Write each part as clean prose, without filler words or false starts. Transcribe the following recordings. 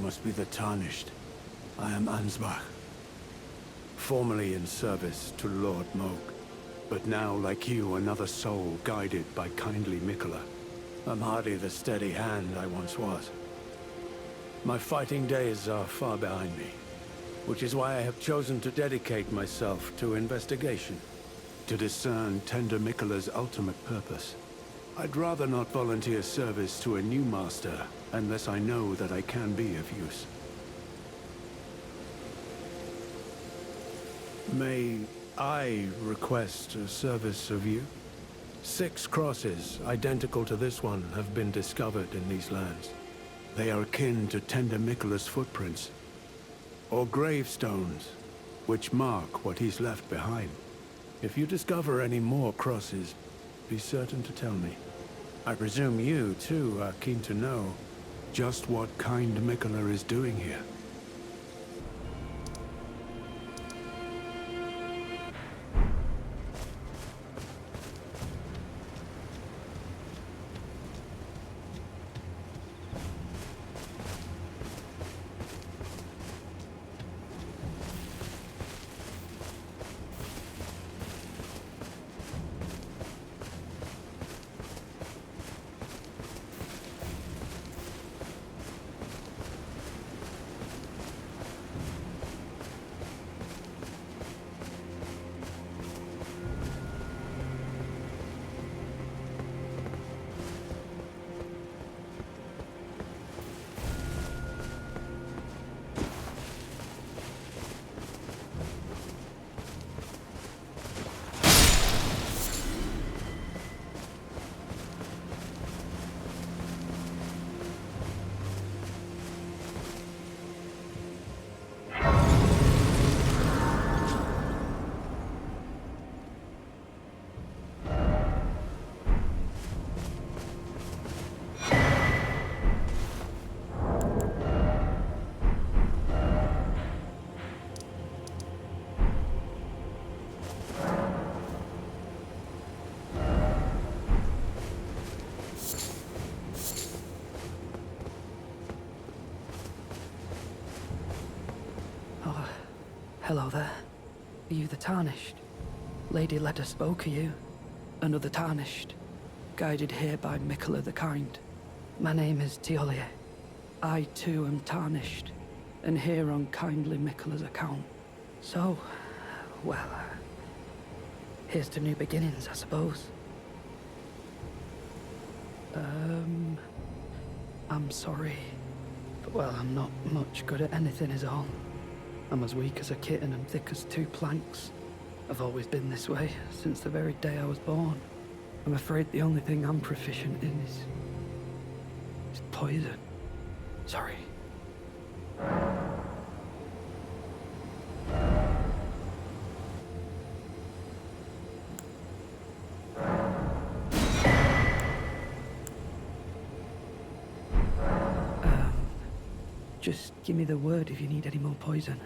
must be the Tarnished. I am Ansbach. Formerly in service to Lord Moog, but now, like you, another soul guided by kindly Miquella. I'm hardly the steady hand I once was. My fighting days are far behind me, which is why I have chosen to dedicate myself to investigation, to discern tender Miquella's ultimate purpose. I'd rather not volunteer service to a new master unless I know that I can be of use. May I request a service of you? 6 crosses, identical to this one, have been discovered in these lands. They are akin to tender Miquella's footprints, or gravestones, which mark what he's left behind. If you discover any more crosses, be certain to tell me. I presume you, too, are keen to know just what kind Miquella is doing here. Hello there. Are you the Tarnished? Lady Leda spoke of you. Another Tarnished. Guided here by Miquella the Kind. My name is Teolia. I too am Tarnished, and here on kindly Miquella's account. So, well, here's to new beginnings, I suppose. I'm sorry. But, well, I'm not much good at anything is all. I'm as weak as a kitten and thick as 2 planks. I've always been this way, since the very day I was born. I'm afraid the only thing I'm proficient in is poison. Sorry. Just give me the word if you need any more poison.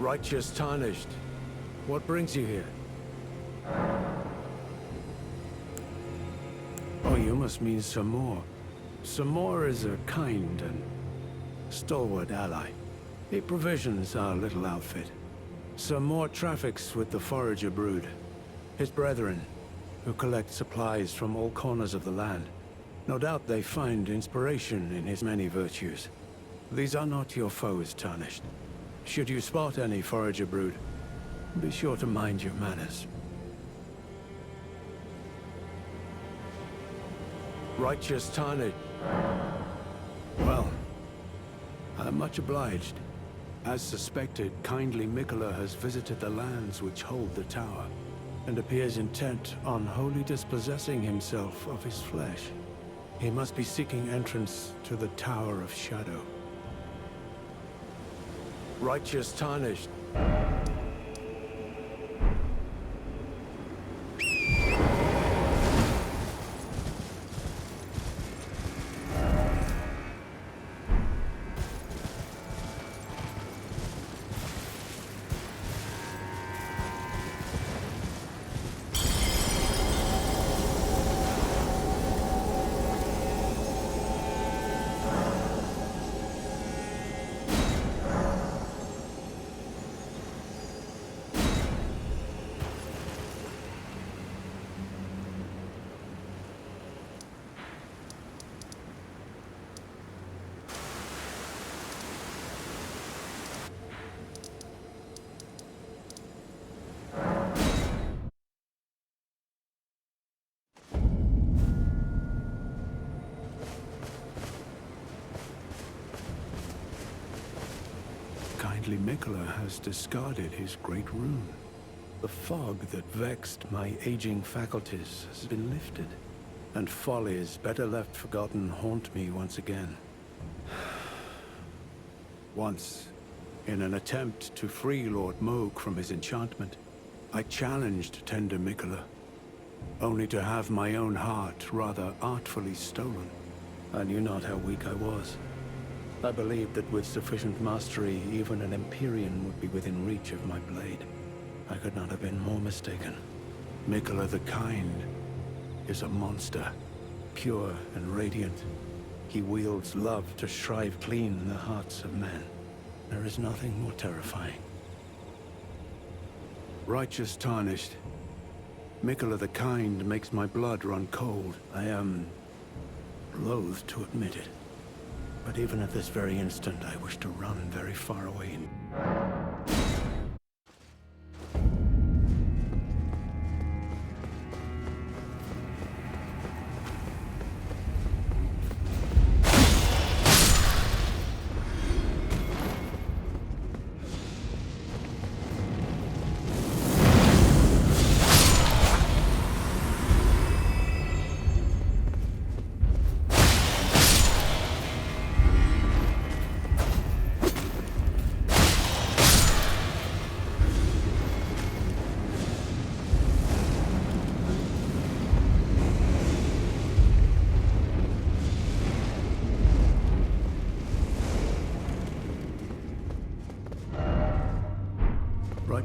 Righteous Tarnished, what brings you here? Oh, you must mean Samor. Samor is a kind and stalwart ally. He provisions our little outfit. Samor traffics with the Forager brood, his brethren, who collect supplies from all corners of the land. No doubt they find inspiration in his many virtues. These are not your foes, Tarnished. Should you spot any Forager brood, be sure to mind your manners. Righteous Tarnished. Well, I'm much obliged. As suspected, kindly Miquella has visited the lands which hold the tower, and appears intent on wholly dispossessing himself of his flesh. He must be seeking entrance to the Tower of Shadow. Righteous Tarnished. Kindly Miquella has discarded his great rune. The fog that vexed my aging faculties has been lifted, and follies better left forgotten haunt me once again. Once, in an attempt to free Lord Moog from his enchantment, I challenged tender Miquella, only to have my own heart rather artfully stolen. I knew not how weak I was. I believed that with sufficient mastery, even an Empyrean would be within reach of my blade. I could not have been more mistaken. Miquella the Kind is a monster, pure and radiant. He wields love to shrive clean the hearts of men. There is nothing more terrifying. Righteous Tarnished. Miquella the Kind makes my blood run cold. I am loath to admit it. But even at this very instant, I wish to run very far away.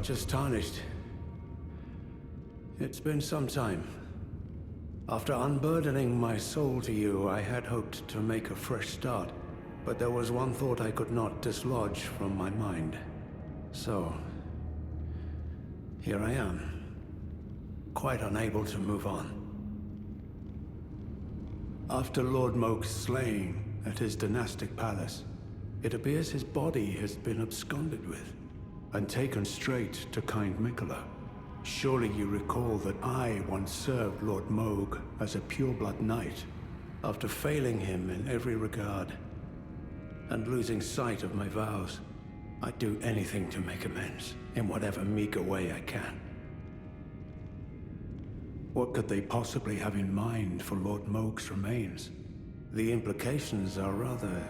Righteous Tarnished. It's been some time. After unburdening my soul to you, I had hoped to make a fresh start, but there was one thought I could not dislodge from my mind. So, here I am, quite unable to move on. After Lord Moog's slaying at his dynastic palace, it appears his body has been absconded with and taken straight to kind Miquella. Surely you recall that I once served Lord Moog as a pureblood knight, after failing him in every regard, and losing sight of my vows. I'd do anything to make amends, in whatever meager way I can. What could they possibly have in mind for Lord Moog's remains? The implications are rather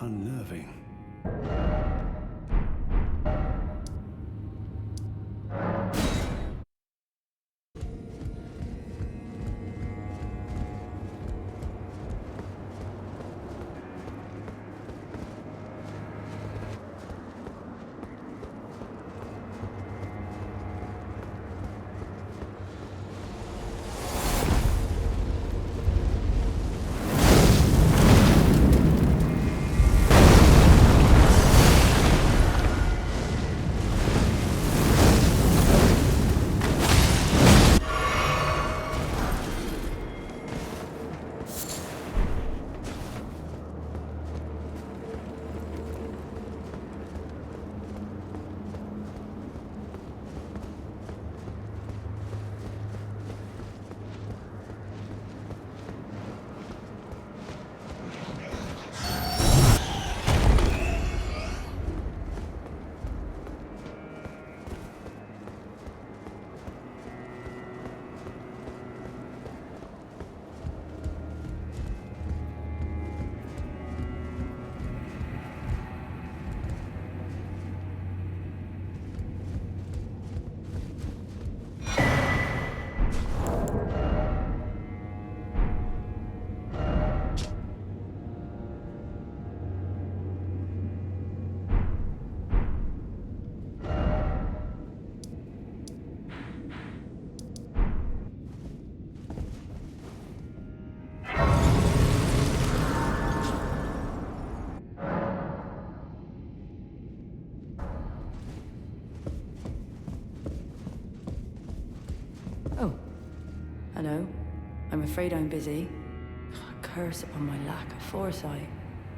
unnerving. Oh, hello. I'm afraid I'm busy. Curse upon my lack of foresight.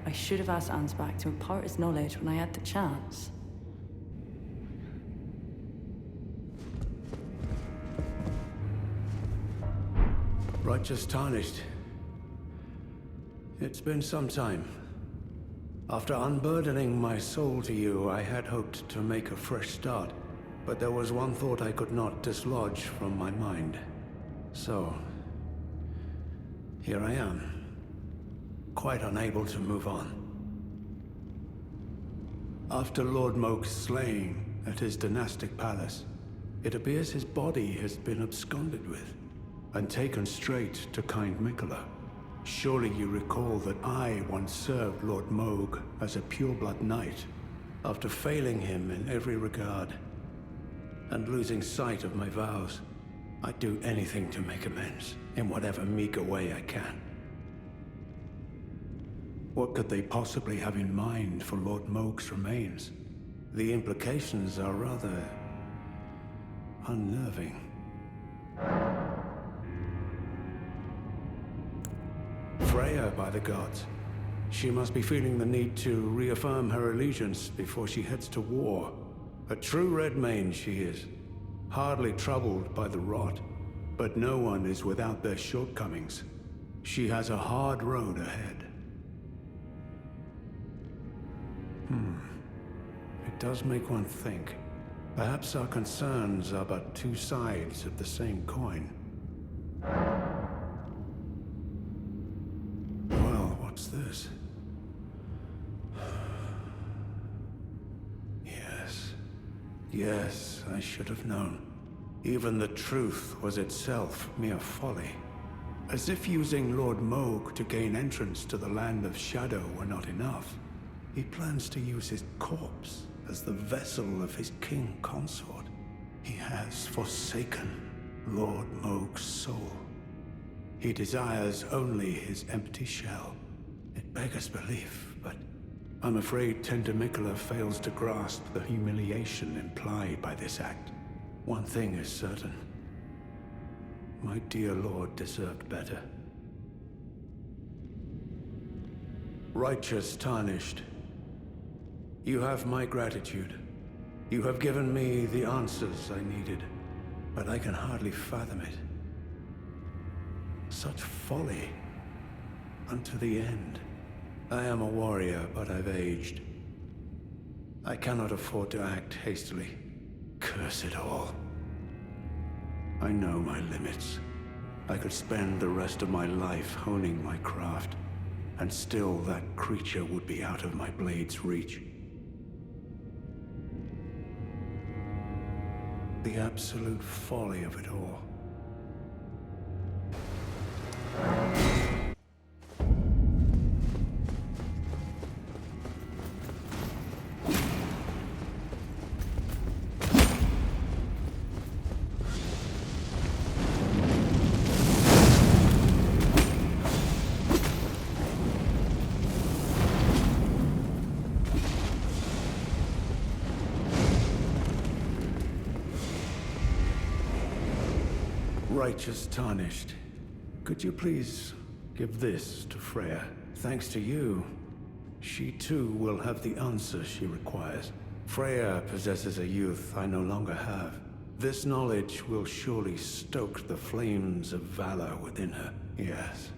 I should have asked Ansbach to impart his knowledge when I had the chance. Righteous Tarnished. It's been some time. After unburdening my soul to you, I had hoped to make a fresh start. But there was one thought I could not dislodge from my mind. So, here I am, quite unable to move on. After Lord Moke's slaying at his dynastic palace, it appears his body has been absconded with, and taken straight to kind Miquella. Surely you recall that I once served Lord Moog as a pureblood knight, after failing him in every regard, and losing sight of my vows. I'd do anything to make amends, in whatever meager way I can. What could they possibly have in mind for Lord Moog's remains? The implications are rather unnerving. Freya, by the gods. She must be feeling the need to reaffirm her allegiance before she heads to war. A true Redmane she is, hardly troubled by the rot, but no one is without their shortcomings. She has a hard road ahead. It does make one think. Perhaps our concerns are but two sides of the same coin. Well, what's this? Yes, I should have known. Even the truth was itself mere folly. As if using Lord Moog to gain entrance to the land of shadow were not enough, he plans to use his corpse as the vessel of his king consort. He has forsaken Lord Moog's soul. He desires only his empty shell. It beggars belief, but I'm afraid tender Miquella fails to grasp the humiliation implied by this act. One thing is certain. My dear lord deserved better. Righteous Tarnished. You have my gratitude. You have given me the answers I needed, but I can hardly fathom it. Such folly. Unto the end. I am a warrior, but I've aged. I cannot afford to act hastily. Curse it all. I know my limits. I could spend the rest of my life honing my craft, and still that creature would be out of my blade's reach. The absolute folly of it all. Righteous Tarnished, could you please give this to Freya? Thanks to you, she too will have the answer she requires. Freya possesses a youth I no longer have. This knowledge will surely stoke the flames of valor within her. Yes.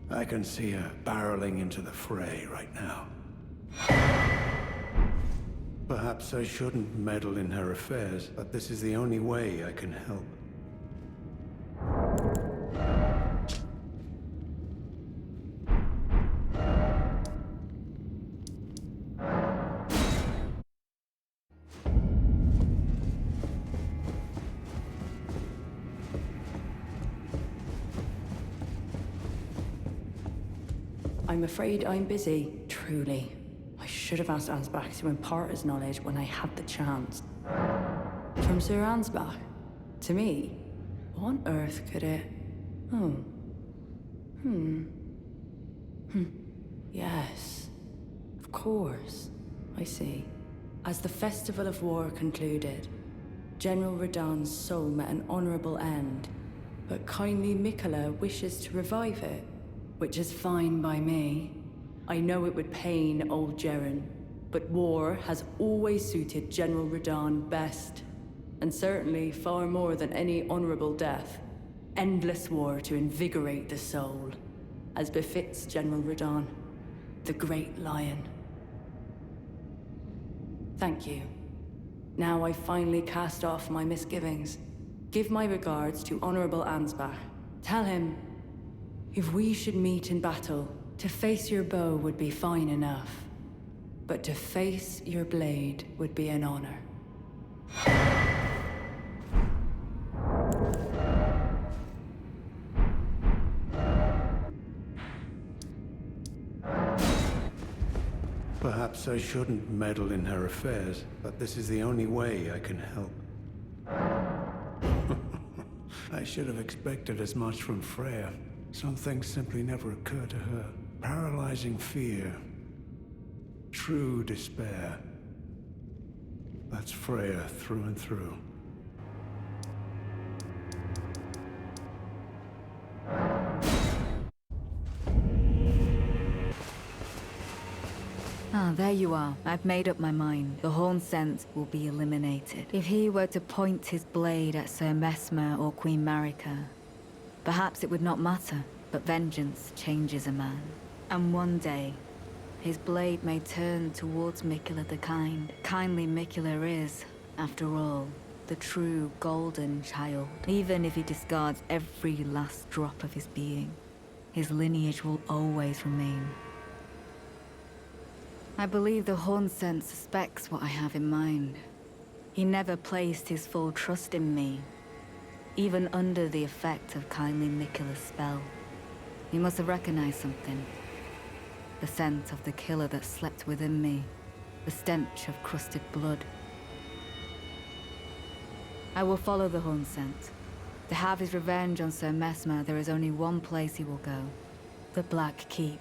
I can see her barreling into the fray right now. Perhaps I shouldn't meddle in her affairs, but this is the only way I can help. I'm afraid I'm busy, truly. I should have asked Ansbach to impart his knowledge when I had the chance. From Sir Ansbach? To me? What on earth could it... Oh. Yes. Of course. I see. As the Festival of War concluded, General Radahn's soul met an honorable end, but kindly Miquella wishes to revive it, which is fine by me. I know it would pain old Jeren, but war has always suited General Radahn best, and certainly far more than any honorable death. Endless war to invigorate the soul, as befits General Radahn, the Great Lion. Thank you. Now I finally cast off my misgivings. Give my regards to Honorable Ansbach. Tell him, if we should meet in battle, to face your bow would be fine enough, but to face your blade would be an honor. Perhaps I shouldn't meddle in her affairs, but this is the only way I can help. I should have expected as much from Freya. Some things simply never occur to her. Paralyzing fear. True despair. That's Freya through and through. Ah, there you are. I've made up my mind. The Horn Scent will be eliminated. If he were to point his blade at Sir Mesmer or Queen Marika, perhaps it would not matter, but vengeance changes a man. And one day, his blade may turn towards Miquella the Kind. Kindly Miquella is, after all, the true golden child. Even if he discards every last drop of his being, his lineage will always remain. I believe the Horn Scent suspects what I have in mind. He never placed his full trust in me, even under the effect of kindly Miquella's spell. He must have recognized something. The scent of the killer that slept within me, the stench of crusted blood. I will follow the Horn Scent. To have his revenge on Sir Mesmer, there is only one place he will go. The Black Keep.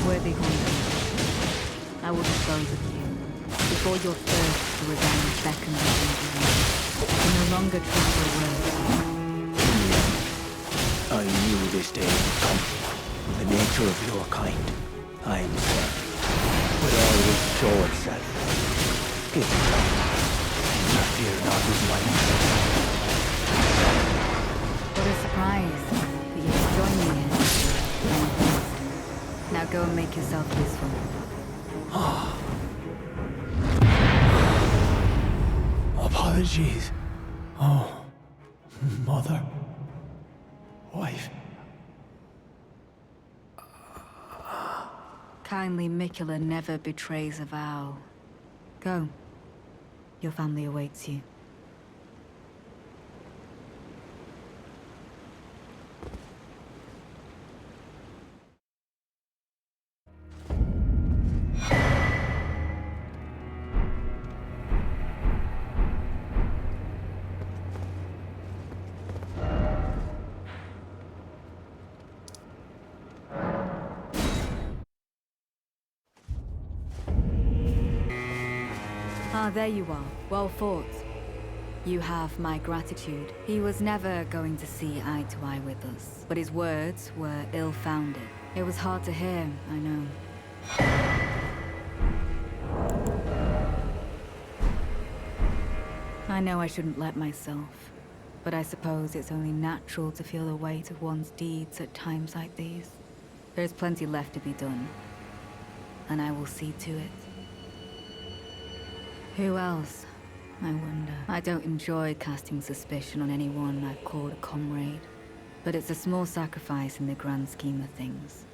Worthy Horn, I will dispose of you. Before your thirst for revenge beckons you, I can no longer trust your words. I knew this day would come. The nature of your kind, I understand. But all will show itself. Give me time. I fear not with my What a surprise that you have joined me here. Now go and make yourself useful. Apologies. Oh, mother. Wife. Kindly Miquella never betrays a vow. Go. Your family awaits you. Ah, there you are. Well fought. You have my gratitude. He was never going to see eye to eye with us, but his words were ill-founded. It was hard to hear, I know. I know I shouldn't let myself, but I suppose it's only natural to feel the weight of one's deeds at times like these. There's plenty left to be done. and I will see to it. Who else? I wonder. I don't enjoy casting suspicion on anyone I've called a comrade, but it's a small sacrifice in the grand scheme of things.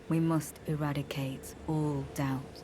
We must eradicate all doubt.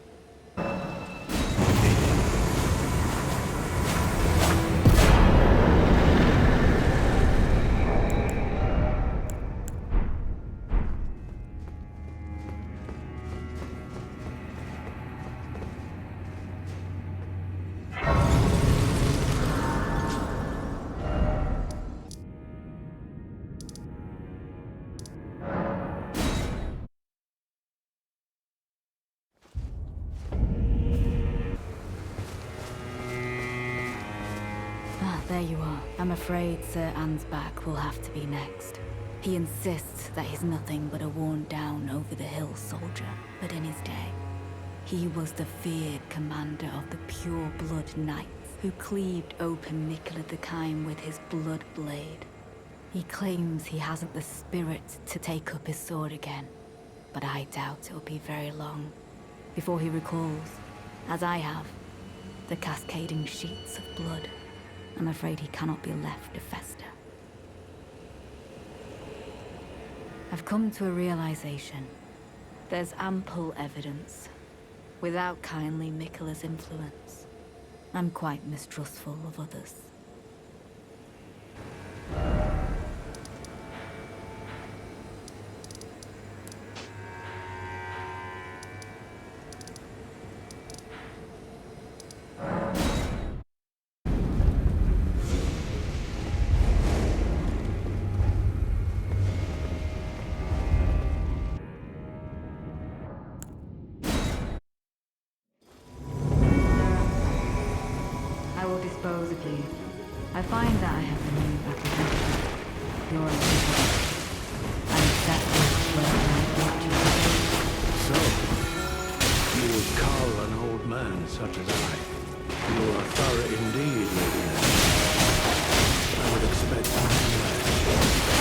There you are. I'm afraid Sir Ansbach will have to be next. He insists that he's nothing but a worn-down, over-the-hill soldier, but in his day, he was the feared commander of the pure-blood knights who cleaved open Miquella the Kind with his blood blade. He claims he hasn't the spirit to take up his sword again, but I doubt it'll be very long before he recalls, as I have, the cascading sheets of blood. I'm afraid he cannot be left to fester. I've come to a realization. There's ample evidence. Without kindly Miquella's influence, I'm quite mistrustful of others. Dispose of you. I find that I have a new apprehension. You're a people. I accept this where I want you. So, you would cull an old man such as I. You are thorough indeed, Lady Anne. I would expect nothing less.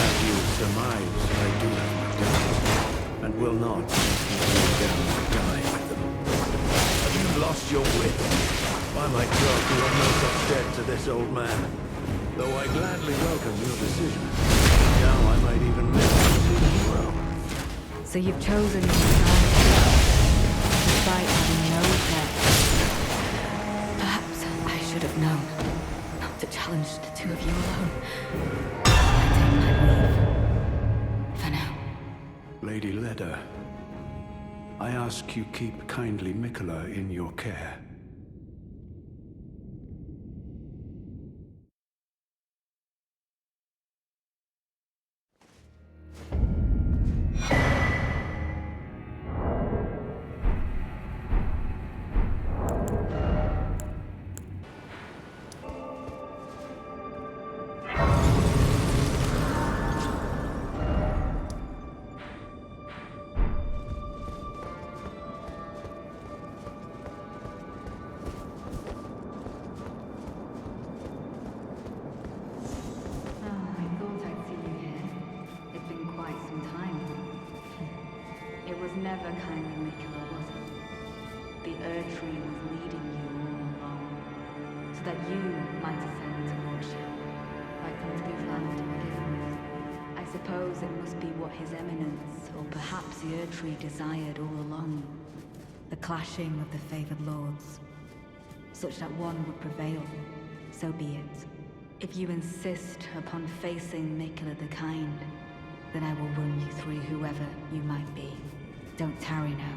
As you surmise, I do have my doubts, and will not die with them. Have you lost your wit? By my troth, you are no such debt to this old man. Though I gladly welcome your decision. Now I might even miss the hero. So you've chosen your side, despite having no debt. Perhaps I should have known not to challenge the two of you alone. I take my leave. For now. Lady Leda, I ask you keep kindly Miquella in your care. Never kindly Miquella, was it? The Erdtree was leading you all along, so that you might ascend to lordship, might come to this land to begin with. I suppose it must be what His Eminence, or perhaps the Erdtree desired all along. The clashing of the favored lords, such that one would prevail, so be it. If you insist upon facing Miquella the Kind, then I will run you through whoever you might be. Don't tarry now.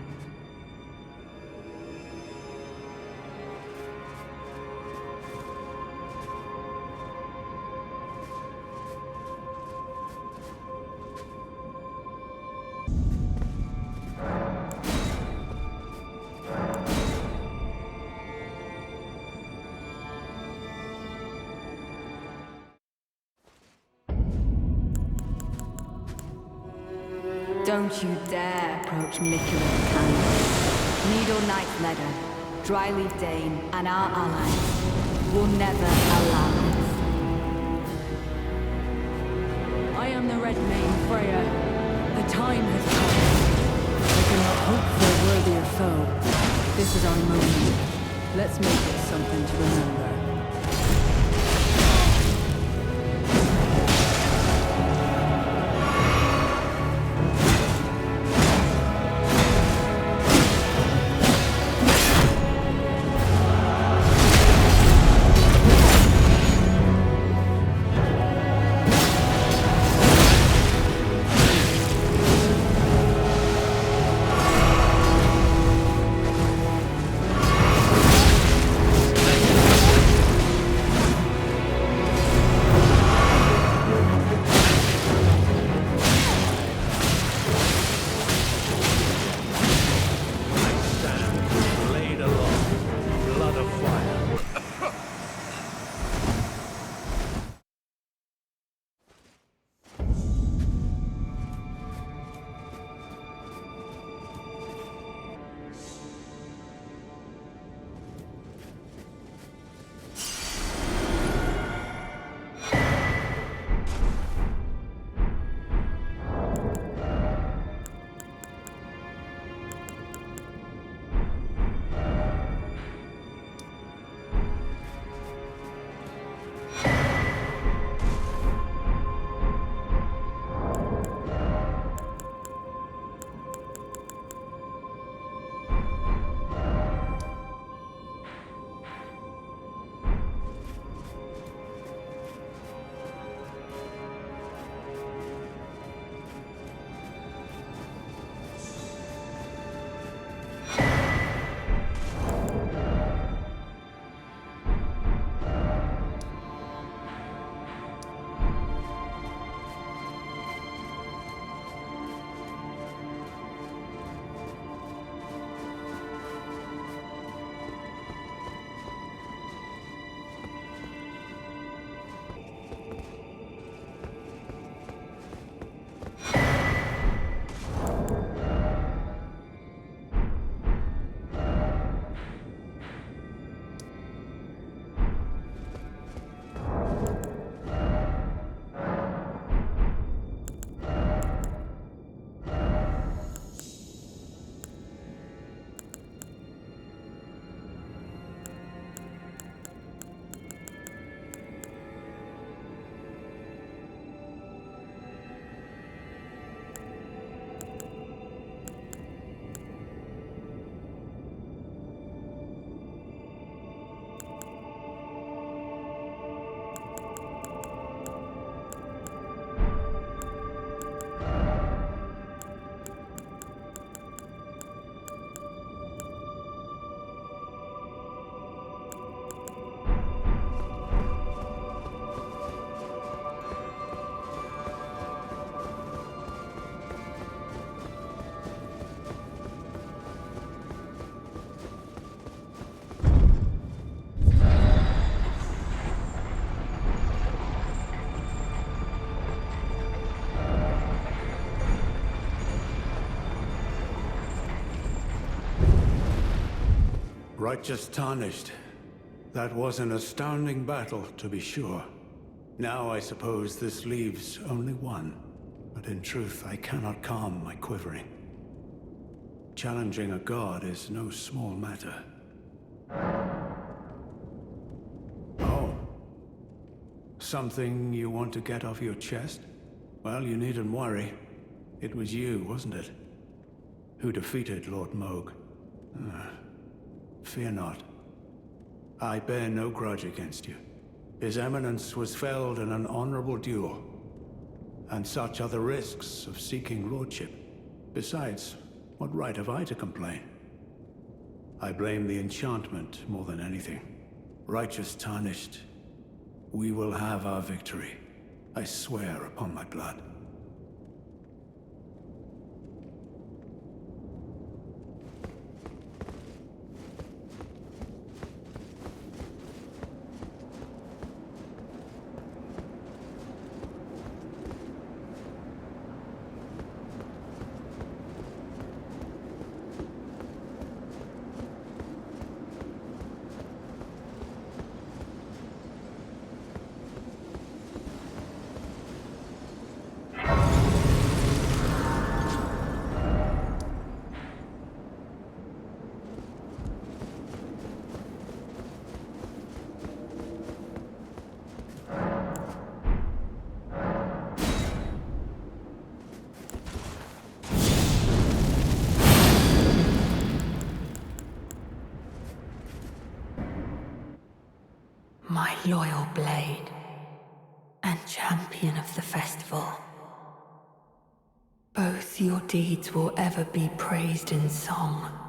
Don't you dare approach Miquella the Kind. Needle Knight Leda, Dryleaf Dane, and our allies will never allow this. I am the Red Mane Freya. The time has come. I cannot hope for worthier foe. This is our moment. Let's make it something to remember. Righteous Tarnished. That was an astounding battle, to be sure. Now I suppose this leaves only one. But in truth, I cannot calm my quivering. Challenging a god is no small matter. Oh. Something you want to get off your chest? Well, you needn't worry. It was you, wasn't it? Who defeated Lord Moog. Fear not. I bear no grudge against you. His Eminence was felled in an honorable duel. And such are the risks of seeking lordship. Besides, what right have I to complain? I blame the enchantment more than anything. Righteous Tarnished, we will have our victory. I swear upon my blood. my loyal blade and champion of the festival. Both your deeds will ever be praised in song.